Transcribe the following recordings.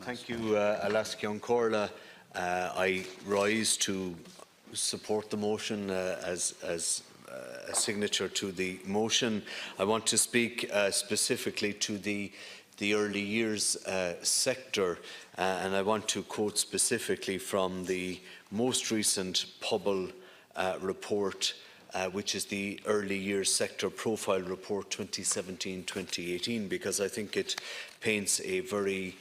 Thank you, Seán Sherlock. I rise to support the motion as a signature to the motion. I want to speak specifically to the early years sector, and I want to quote specifically from the most recent Pobble report, which is the Early Years Sector Profile Report 2017-2018, because I think it paints a very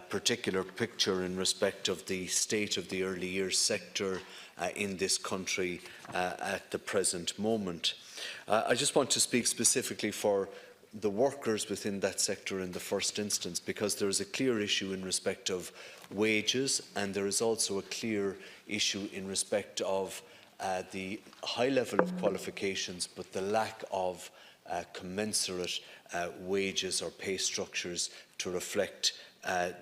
particular picture in respect of the state of the early years sector in this country at the present moment. I just want to speak specifically for the workers within that sector in the first instance, because there is a clear issue in respect of wages, and there is also a clear issue in respect of the high level of qualifications but the lack of commensurate wages or pay structures to reflect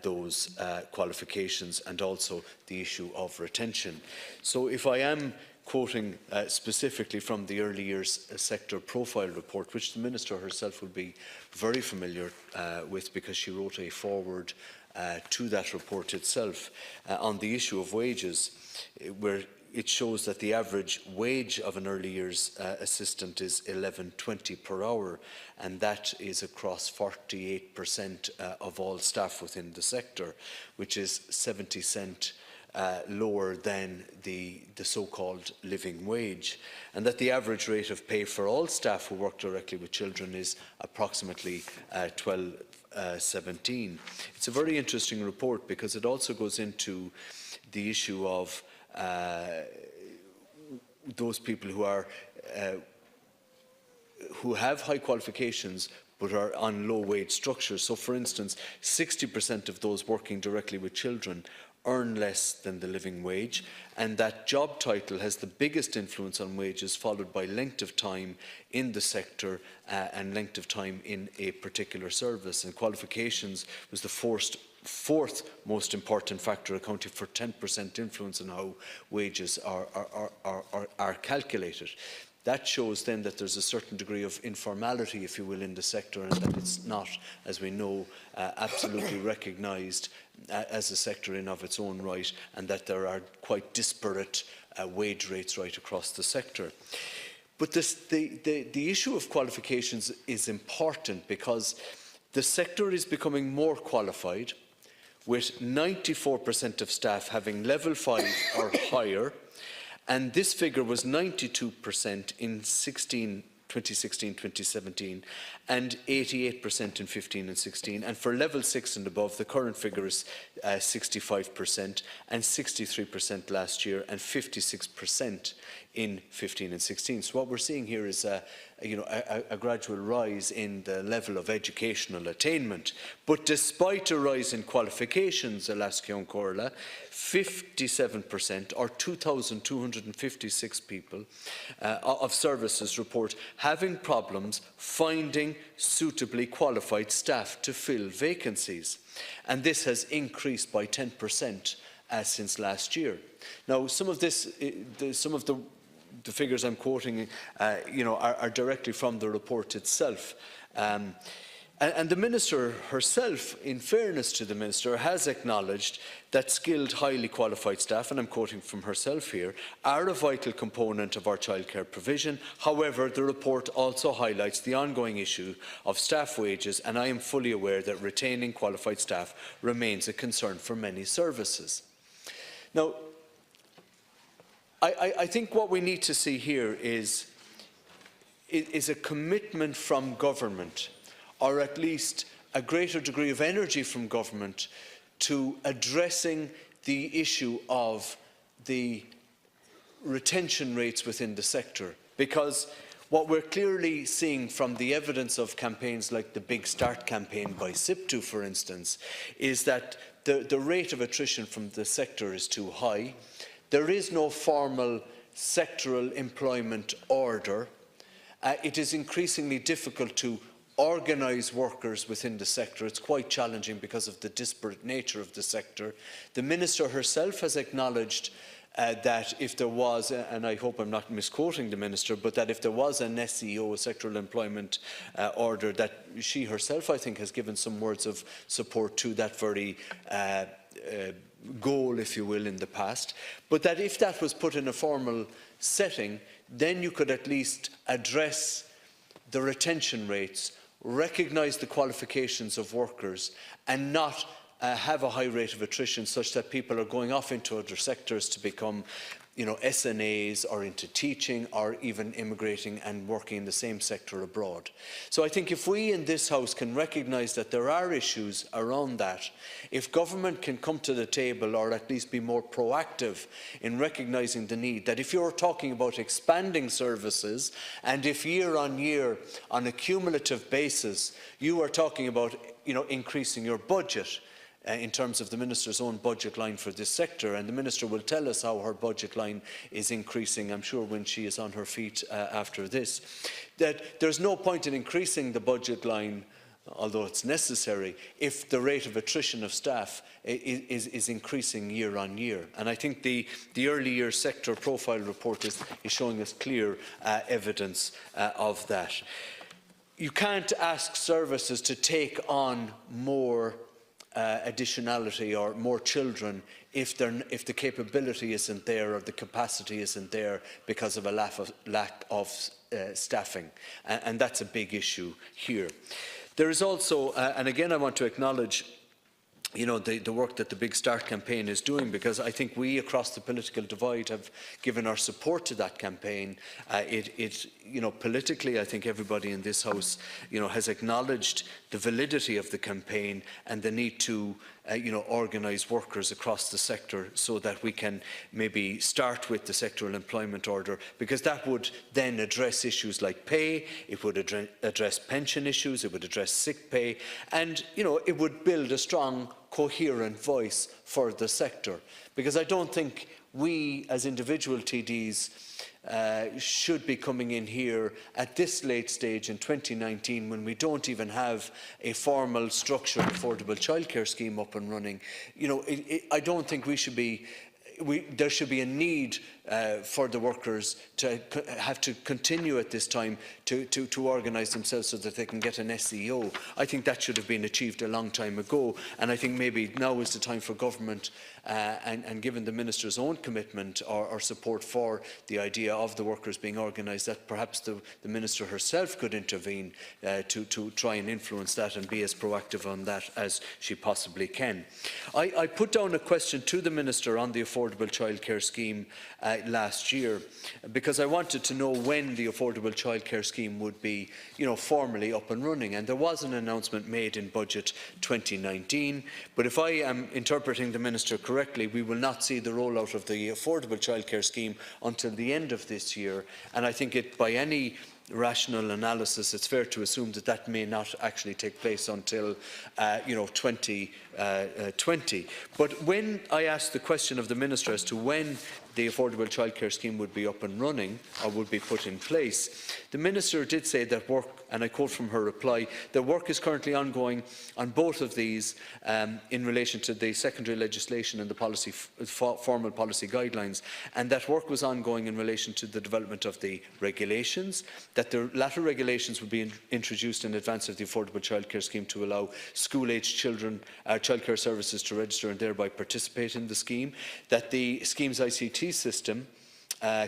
those qualifications, and also the issue of retention. So if I am quoting specifically from the Early Years Sector Profile Report, which the Minister herself will be very familiar with because she wrote a foreword to that report itself, on the issue of wages, where it shows that the average wage of an early years assistant is £11.20 per hour, and that is across 48% of all staff within the sector, which is 70 cents lower than the so-called living wage, and that the average rate of pay for all staff who work directly with children is approximately £12.17. It's a very interesting report because it also goes into the issue of those people who have high qualifications but are on low wage structures. So, for instance, 60% of those working directly with children earn less than the living wage, and that job title has the biggest influence on wages, followed by length of time in the sector and length of time in a particular service. And qualifications was the fourth most important factor, accounting for 10% influence on how wages are calculated. That shows then that there's a certain degree of informality, if you will, in the sector, and that it's not, as we know, absolutely recognised as a sector in of its own right, and that there are quite disparate wage rates right across the sector. But the issue of qualifications is important because the sector is becoming more qualified, with 94% of staff having level 5 or higher, and this figure was 92% in 2016-2017 and 88% in 15 and 16, and for level 6 and above the current figure is 65% and 63% last year and 56% in 15 and 16. So what we're seeing here is a gradual rise in the level of educational attainment. But despite a rise in qualifications, Seán Sherlock, 57% or 2,256 people of services report having problems finding suitably qualified staff to fill vacancies. And this has increased by 10% since last year. Now, some of the figures I'm quoting, are directly from the report itself. And the Minister herself, in fairness to the Minister, has acknowledged that skilled, highly qualified staff, and I'm quoting from herself here, are a vital component of our childcare provision. However, the report also highlights the ongoing issue of staff wages, and I am fully aware that retaining qualified staff remains a concern for many services. Now, I think what we need to see here is a commitment from government, or at least a greater degree of energy from government, to addressing the issue of the retention rates within the sector. Because what we're clearly seeing from the evidence of campaigns like the Big Start campaign by SIPTU, for instance, is that the rate of attrition from the sector is too high. There is no formal sectoral employment order. It is increasingly difficult to organise workers within the sector. It's quite challenging because of the disparate nature of the sector. The Minister herself has acknowledged that if there was, and I hope I'm not misquoting the Minister, but that if there was an SEO, a sectoral employment order, that she herself, I think, has given some words of support to that very goal, if you will, in the past. But that if that was put in a formal setting, then you could at least address the retention rates, recognise the qualifications of workers, and not have a high rate of attrition such that people are going off into other sectors to become, SNAs, or into teaching, or even immigrating and working in the same sector abroad. So I think if we in this House can recognise that there are issues around that, if government can come to the table, or at least be more proactive in recognising the need, that if you're talking about expanding services, and if year on year on a cumulative basis you are talking about increasing your budget, in terms of the Minister's own budget line for this sector, and the Minister will tell us how her budget line is increasing, I'm sure, when she is on her feet after this, that there's no point in increasing the budget line, although it's necessary, if the rate of attrition of staff is increasing year on year. And I think the early years sector profile report is showing us clear evidence of that. You can't ask services to take on more additionality or more children if the capability isn't there or the capacity isn't there because of a lack of staffing, and that's a big issue here. There is also, and again I want to acknowledge the work that the Big Start campaign is doing, because I think we across the political divide have given our support to that campaign. Politically, I think everybody in this House, has acknowledged the validity of the campaign and the need to, organise workers across the sector so that we can maybe start with the sectoral employment order, because that would then address issues like pay, it would address pension issues, it would address sick pay, and, it would build a strong, coherent voice for the sector. Because I don't think we as individual TDs should be coming in here at this late stage in 2019 when we don't even have a formal structured affordable childcare scheme up and running. I don't think we should be there should be a need for the workers to have to continue at this time to organise themselves so that they can get an SEO. I think that should have been achieved a long time ago, and I think maybe now is the time for government, and given the Minister's own commitment or support for the idea of the workers being organised, that perhaps the Minister herself could intervene to try and influence that and be as proactive on that as she possibly can. I put down a question to the Minister on the affordable childcare scheme last year, because I wanted to know when the affordable childcare scheme would be, formally up and running. And there was an announcement made in Budget 2019, but if I am interpreting the Minister correctly, we will not see the rollout of the affordable childcare scheme until the end of this year. And I think by any rational analysis, it's fair to assume that that may not actually take place until 2020. But when I asked the question of the Minister as to when the affordable childcare scheme would be up and running or would be put in place, the Minister did say that work, and I quote from her reply, that work is currently ongoing on both of these in relation to the secondary legislation and the formal policy guidelines, and that work was ongoing in relation to the development of the regulations, that the latter regulations would be introduced in advance of the affordable childcare scheme to allow school-aged children childcare services to register and thereby participate in the scheme, that the scheme's ICT system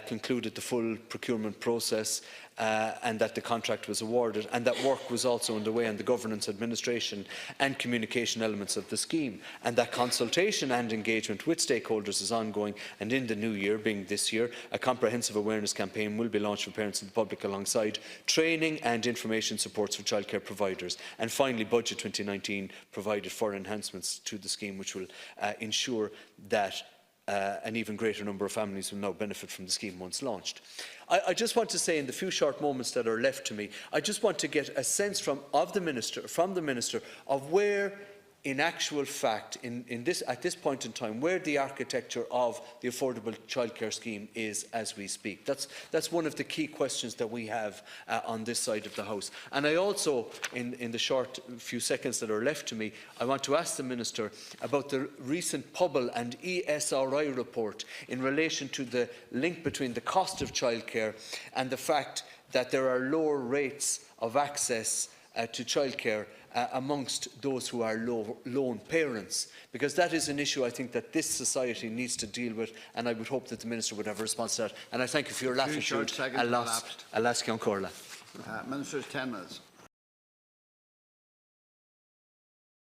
concluded the full procurement process and that the contract was awarded, and that work was also underway on the governance, administration and communication elements of the scheme, and that consultation and engagement with stakeholders is ongoing, and in the new year, being this year, a comprehensive awareness campaign will be launched for parents and the public alongside training and information supports for childcare providers. And finally, Budget 2019 provided for enhancements to the scheme which will ensure that an even greater number of families will now benefit from the scheme once launched. I just want to say, in the few short moments that are left to me, I just want to get a sense from the Minister of where in actual fact, at this point in time, where the architecture of the affordable childcare scheme is as we speak. That's one of the key questions that we have on this side of the House. And I also, in the short few seconds that are left to me, I want to ask the Minister about the recent Pobble and ESRI report in relation to the link between the cost of childcare and the fact that there are lower rates of access to childcare amongst those who are lone parents, because that is an issue I think that this society needs to deal with, and I would hope that the Minister would have a response to that. And I thank you for your latitude. Minister's 10 minutes.